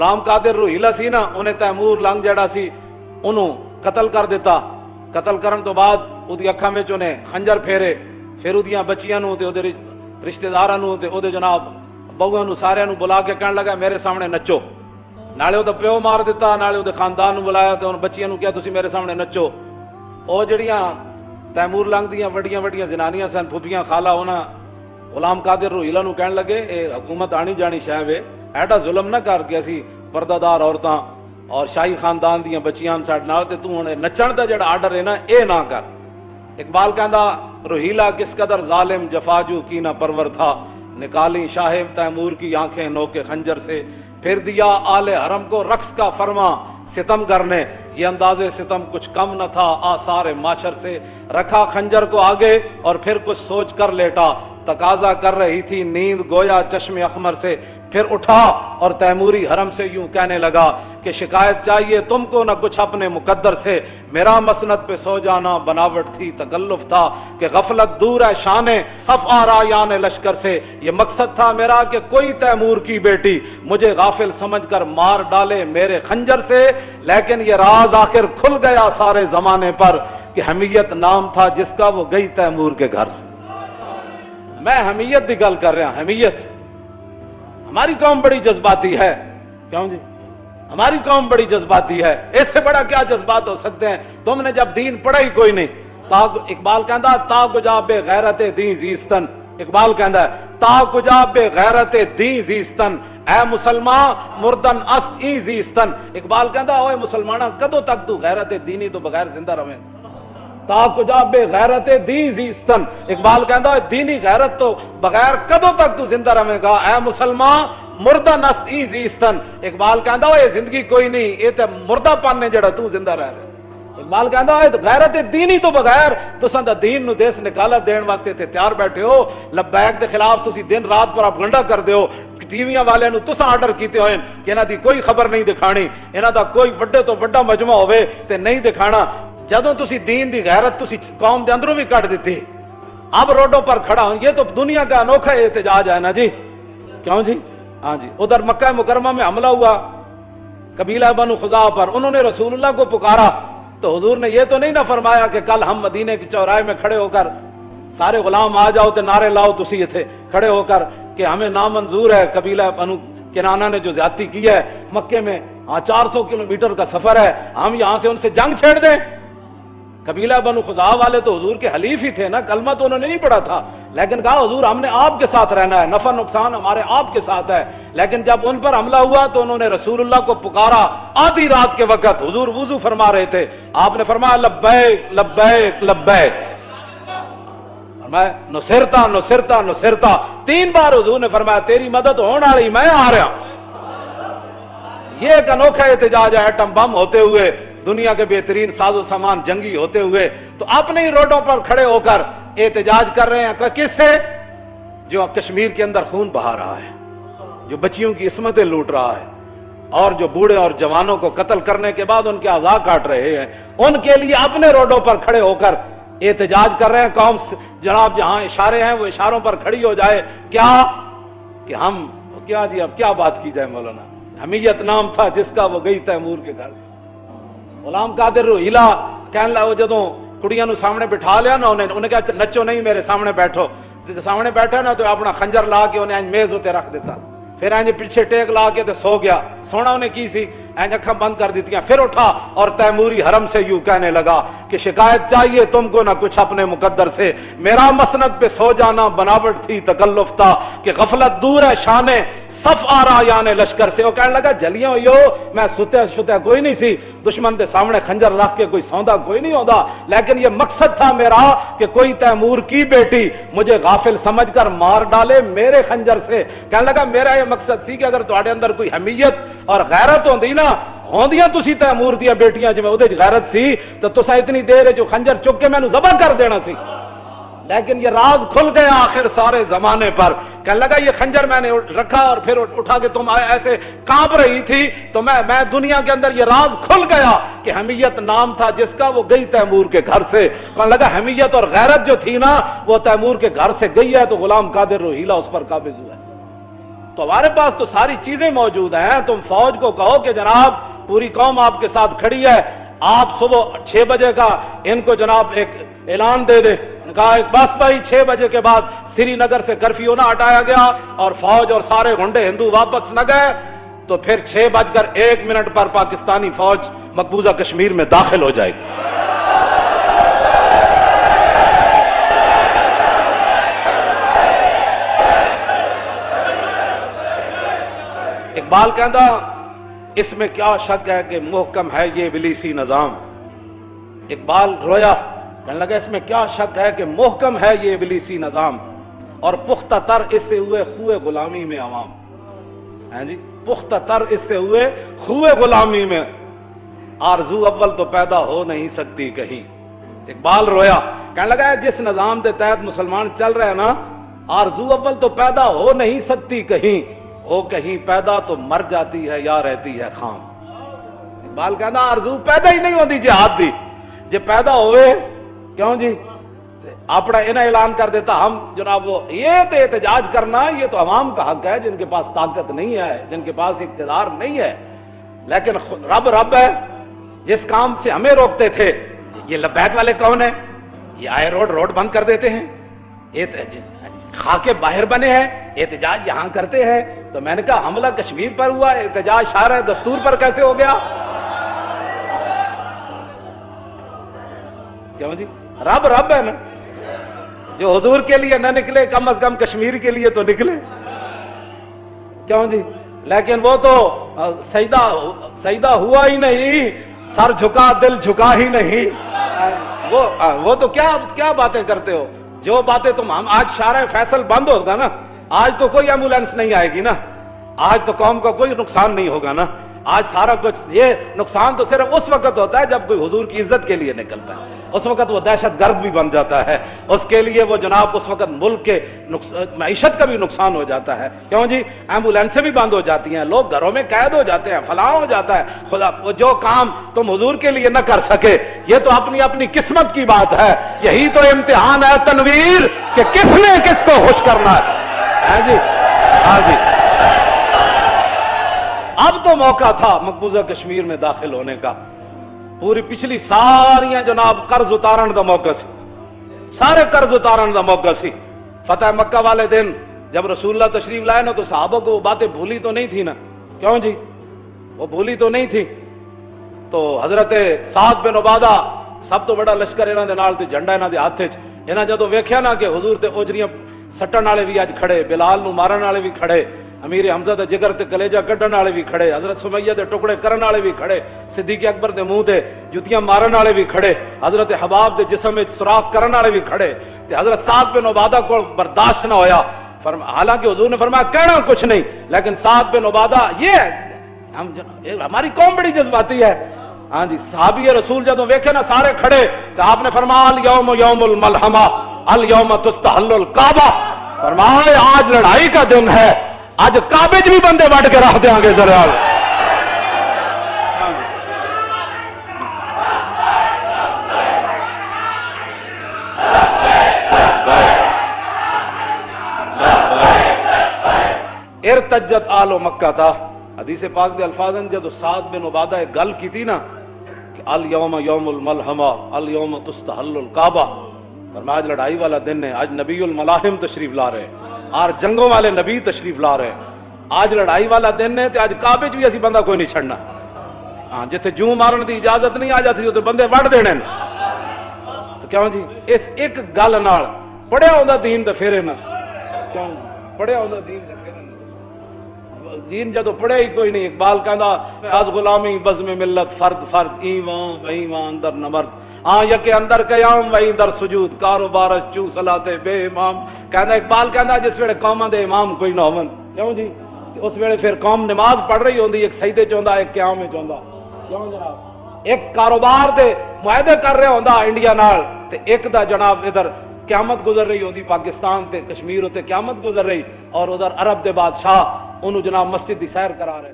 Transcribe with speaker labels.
Speaker 1: غلام قادر روہیلا سی نا, انہیں تیمور لنگ جڑا سی انہوں قتل کر دیتا. قتل کرن تو بعد اودی اکھاں وچ انہیں خنجر پھیرے, پھر اودیاں بچیاں نو تے اودے رشتہ داراں نو تے اودے جناب بہواں نو سارے نو بلا کے کہن لگا میرے سامنے نچو. نالے او دا پیو مار دیتا, نالے او دے خاندان نو بلایا تے ان بچیاں نو کہیا تسی میرے سامنے نچو. او جڑیاں تیمور لنگ دیاں وڈیاں وڈیاں زنانیاں سن, پھوپھیاں خالہ, انہاں غلام قادر روہیلا نو کہن لگے اے حکومت آنی جانی شے وے, ایڈا ظلم نہ کر کے اسی پردہ دار عورتاں اور شاہی خاندان دیاں بچیاں ساڈے نال تے تو ہن نچن دا جڑا آرڈر ہے نا اے نہ کر. اقبال کہندا روہیلا کس قدر ظالم جفاجو کی نہ پرور تھا, نکالی شاہ تیمور کی آنکھیں نوکے خنجر سے, پھر دیا آل حرم کو رقص کا فرما ستم کرنے, یہ انداز ستم کچھ کم نہ تھا آثار معاشر سے, رکھا خنجر کو آگے اور پھر کچھ سوچ کر لیٹا, تقاضا کر رہی تھی نیند گویا چشم اخمر سے, پھر اٹھا اور تیموری حرم سے یوں کہنے لگا کہ شکایت چاہیے تم کو نہ کچھ اپنے مقدر سے, میرا مسند پہ سو جانا بناوٹ تھی تکلف تھا کہ غفلت دور ہے شان صف آرایان لشکر سے, یہ مقصد تھا میرا کہ کوئی تیمور کی بیٹی مجھے غافل سمجھ کر مار ڈالے میرے خنجر سے, لیکن یہ راز آخر کھل گیا سارے زمانے پر کہ حمیت نام تھا جس کا وہ گئی تیمور کے گھر سے. میں حمیت دی گل کر رہا ہوں. حمیت, ہماری قوم بڑی جذباتی ہے. کیوں جی؟ ہماری قوم بڑی جذباتی ہے. اس سے بڑا کیا جذبات ہو سکتے ہیں؟ تم نے جب دین پڑھا ہی کوئی نہیں. اقبال کہندا تا کجا بے غیرت دین زیستن, اقبال کہندا ہے تا کجا بے غیرت دین زیستن, اے مسلمان مردن است ای زیستن. اقبال کہندا اوے مسلمانہ کدوں تک تو غیرت دینی تو بغیر زندہ رہے, تا کجا بے غیرت دین زیستن. اقبال کہندا دینی غیرت تو بغیر کدوں تک تو زندہ رہے گا, اے مسلمان مردن است ای زیستن. اقبال کہندا اے زندگی کوئی نہیں, اے تے مردہ پن نے جڑا تو زندہ رہ رہا. اقبال کہندا اے غیرت دینی تو بغیر تساں دا دین نو دیس نکالت دین واسطے تے تیار بیٹھے ہو. لبیک دے خلاف تسی دن رات پروپیگنڈا کردے ہو. ٹی ویاں والے نو تساں آرڈر کیتے ہوئے کہ انہاں دی کوئی خبر نہیں دکھانی, انہاں دا کوئی وڈے تو وڈا مجمع ہوئے تے نہیں دکھانا. جدوں تسی دین دی غیرت تسی قوم دے اندروں بھی کٹ دیتی, اب روڈوں پر کھڑا ہوں. یہ تو دنیا کا انوکھا احتجاج ہے نا جی. کیوں جی؟ ہاں جی. ادھر مکہ مکرمہ میں حملہ ہوا قبیلہ بنو خزاعہ پر, انہوں نے رسول اللہ کو پکارا تو حضور نے یہ تو نہیں نہ فرمایا کہ کل ہم مدینے کے چوراہے میں کھڑے ہو کر سارے غلام آ جاؤ تے نعرے لاؤ تسی تھے کھڑے ہو کر کہ ہمیں نامنظور ہے قبیلہ بنو کنانہ نے جو زیادتی کی ہے مکے میں, 400 کلومیٹر کا سفر ہے, ہم یہاں سے ان سے جنگ چھیڑ دیں. قبیلہ بنو خزاعہ والے تو حضور کے حلیف ہی تھے نا, کلمہ تو انہوں نے نہیں پڑھا تھا, لیکن کہا حضور ہم نے آپ کے ساتھ رہنا ہے, نفع نقصان ہمارے آپ کے ساتھ ہے. لیکن جب ان پر حملہ ہوا تو انہوں نے رسول اللہ کو پکارا آدھی رات کے وقت, حضور وضو فرما رہے تھے, آپ نے فرمایا لبیک لبیک لبیک, نصرتا نصرتا نصرتا, 3 بار حضور نے فرمایا تیری مدد ہونے والی, میں آ رہا ہوں. یہ ایک انوکھا احتجاج ہے. ایٹم بم ہوتے ہوئے, دنیا کے بہترین ساز و سامان جنگی ہوتے ہوئے, تو اپنے ہی روڈوں پر کھڑے ہو کر احتجاج کر رہے ہیں. کس سے؟ جو کشمیر کے اندر خون بہا رہا ہے, جو بچیوں کی عصمتیں لوٹ رہا ہے, اور جو بوڑھے اور جوانوں کو قتل کرنے کے بعد ان کے اعضاء کاٹ رہے ہیں, ان کے لیے اپنے روڈوں پر کھڑے ہو کر احتجاج کر رہے ہیں. قوم جناب جہاں اشارے ہیں وہ اشاروں پر کھڑی ہو جائے. کیا کہ ہم کیا جی, اب کیا بات کی جائے مولانا. حمیت نام تھا جس کا وہ گئی تیمور کے گھر. غلام قادر روہیلا کہنے لگا جدوں کڑیاں نو سامنے بٹھا لیا نا, انہیں کہا نچو نہیں میرے سامنے بیٹھو. سامنے بیٹھا نا تو اپنا خنجر لا کے انہیں میز ہوتے رکھ دیتا, پھر اینج پیچھے ٹیک لا کے تے سو گیا. سونا انہیں کی سی, اینج اکھاں بند کر دیتیاں. پھر اٹھا اور تیموری حرم سے یوں کہنے لگا کہ شکایت چاہیے تم کو نہ کچھ اپنے مقدر سے, میرا مسند پہ سو جانا بناوٹ تھی تکلف تھا کہ غفلت دور ہے شان صف آرایان لشکر سے. وہ کہنے لگا جلیاں ہوئی ہو, میں ستے کوئی نہیں سی, دشمن دے سامنے خنجر رکھ کے کوئی سوندا کوئی نہیں ہوندا, لیکن یہ مقصد تھا میرا کہ کوئی تیمور کی بیٹی مجھے غافل سمجھ کر مار ڈالے میرے خنجر سے. کہنے لگا میرا یہ مقصد سی کہ اگر تہاڈے اندر کوئی حمیت اور غیرت ہوندی نا, ہوندیاں تسی تیمور دیاں بیٹیاں جویں اودے وچ غیرت سی تو تساں اتنی دیر جو خنجر چک کے مینوں ذبح کر دینا سی. لیکن یہ راز کھل گیا آخر سارے زمانے پر. کہنے لگا یہ خنجر میں نے رکھا اور پھر اٹھا کے تم ایسے کانپ رہی تھی تو میں دنیا کے اندر یہ راز کھل گیا کہ حمیت نام تھا جس کا وہ گئی تیمور کے گھر سے. کہنے لگا حمیت اور غیرت جو تھی نا وہ تیمور کے گھر سے گئی ہے, تو غلام قادر روہیلا اس پر قابض ہوا ہے. تو ہمارے پاس تو ساری چیزیں موجود ہیں. تم فوج کو کہو کہ جناب پوری قوم آپ کے ساتھ کھڑی ہے, آپ صبح 6 بجے کا ان کو جناب ایک اعلان دے دیں. کہا بس بھائی 6 بجے کے بعد سری نگر سے کرفیو نہ ہٹایا گیا اور فوج اور سارے گنڈے ہندو واپس نہ گئے تو پھر 6:01 پر پاکستانی فوج مقبوضہ کشمیر میں داخل ہو جائے گی. اقبال کہندا اس میں کیا شک ہے کہ محکم ہے یہ ابلیسی نظام. اقبال رویا, کہنے لگا اس میں کیا شک ہے کہ محکم ہے یہ ابلیسی نظام اور پختہ تر اس سے ہوئے خوئے غلامی میں عوام. ہیں جی, پختہ تر اس سے ہوئے خوئے غلامی میں, آرزو اول تو پیدا ہو نہیں سکتی کہیں. اقبال رویا, کہنے لگا جس نظام کے تحت مسلمان چل رہے ہیں نا, آرزو اول تو پیدا ہو نہیں سکتی کہیں, وہ کہیں پیدا تو مر جاتی ہے یا رہتی ہے خام. اقبال کہنا آرزو پیدا ہی نہیں ہوتی جہاد دی, جے پیدا ہوئے کیوں جی اپنا انہیں اعلان کر دیتا ہم جناب وہ یہ تو احتجاج کرنا یہ تو عوام کا حق ہے جن کے پاس طاقت نہیں ہے, جن کے پاس اقتدار نہیں ہے. لیکن رب ہے جس کام سے ہمیں روکتے تھے. یہ لبیک والے کون ہیں؟ یہ آئے روڈ بند کر دیتے ہیں, خاکے باہر بنے ہیں, احتجاج یہاں کرتے ہیں. تو میں نے کہا حملہ کشمیر پر ہوا, احتجاج شارع دستور پر کیسے ہو گیا؟ کیوں جی رب ہے نا, جو حضور کے لیے نہ نکلے کم از کم کشمیر کے لیے تو نکلے. کیوں جی, لیکن وہ تو سجدہ ہوا ہی نہیں, سر جھکا دل جھکا ہی نہیں. وہ تو کیا باتیں کرتے ہو, جو باتیں تم آج شارع فیصل بند ہوگا نا, آج تو کوئی ایمبولینس نہیں آئے گی نا, آج تو قوم کا کوئی نقصان نہیں ہوگا نا. آج سارا کچھ یہ نقصان تو صرف اس وقت ہوتا ہے جب کوئی حضور کی عزت کے لیے نکلتا ہے, اس وقت وہ دہشت گرد بھی بن جاتا ہے, اس کے لیے وہ جناب اس وقت ملک کے معیشت کا بھی نقصان ہو جاتا ہے. کیوں جی ایمبولینسیں بھی بند ہو جاتی ہیں, لوگ گھروں میں قید ہو جاتے ہیں, فلاں ہو جاتا ہے. خدا وہ جو کام تم حضور کے لیے نہ کر سکے یہ تو اپنی قسمت کی بات ہے. یہی تو امتحان ہے تنویر کہ کس نے کس کو خوش کرنا ہے جی. ہاں جی, اب تو موقع تھا مقبوضہ کشمیر میں داخل ہونے کا. پوری پچھلی ساریاں جناب قرض اتارن دا موقع سی, سارے قرض اتارن دا موقع سی. فتح مکہ والے دن جب رسول اللہ تشریف لائے نا تو صحابہ کو وہ باتیں بھولی تو نہیں تھی نا. کیوں جی وہ بھولی تو نہیں تھی. تو حضرت سعد بن عبادہ سب تو بڑا لشکر انہاں دے نال تے جھنڈا انہاں دے ہاتھ وچ, انہاں جدوں ویکھیا نا کہ حضور تے اوجریاں سٹن والے بھی اج کھڑے, بلال نو مارن والے بھی کھڑے, امیر حمزہ دے جگر تے کلیجہ کڈن والے بھی کھڑے, حضرت سمیہ دے ٹکڑے کرن والے بھی کھڑے, صدیق اکبر دے منہ تے جتیاں مارن والے بھی کھڑے, حضرت حباب دے جسم وچ سوراخ کرن والے بھی کھڑے. تے حضرت سعد بن عبادہ کو برداشت نہ ہویا. حالانکہ حضور نے فرمایا کہنا کچھ نہیں, لیکن سعد بن عبادہ یہ ہماری قوم بڑی جذباتی ہے. ہاں جی, صحابی رسول جدوں ویکھے نا سارے کھڑے تو آپ نے فرمایا الیوم یوم الملحمہ الیوم تستحل الکعبہ. فرمایا آج لڑائی کا دن ہے, آج کعبے بھی بندے بڑھ کے رکھ دیں گے ذرا. ارتجت آل مکہ تھا حدیث پاک دے الفاظ ہیں. جدو سعد بن عبادہ ایک گل کی تھی نا کہ الیوم یوم الملحمہ الیوم تستحل الکعبہ, فرمایا آج لڑائی والا دن ہے, آج نبی الملاحم تشریف لا رہے ہیں, اور جنگوں والے نبی تشریف لا رہے ہیں, آج لڑائی والا دن ہے. تے آج کعبے بھی اسی بندہ کوئی نہیں چھڑنا. ہاں جتھے جوں مارن دی اجازت نہیں آ جاتی تو بندے وڑ دینے. تو کیوں جی اس ایک گل نال پڑھیا ہوندا دین تے پھر نہ کیوں پڑھیا ہوندا دین تے پھر دین جدو پڑھے ہی کوئی نہیں. اقبال کہندا از غلامی بزم ملت فرد ایمان و ایمان اندر نمرد, ہاں یکے اندر قیام وہی در سجود کاروبارش چو صلاتے بے امام. کہندا اقبال کہندا جس ویلے قوماں دے امام کوئی نہ ہون, کیوں جی اس ویلے پھر قوم نماز پڑھ رہی ہوندی, ایک سجدے چ ہوندا ایک قیام وچ ہوندا. کیوں جناب ایک کاروبار دے معاہدے کر رہا ہوندا انڈیا نال, تے ایک دا جناب ادھر قیامت گزر رہی ہوندی پاکستان تے کشمیر تے قیامت گزر رہی, اور ادھر عرب دے بادشاہ انہوں جناب مسجد دی سیر کرا رہے.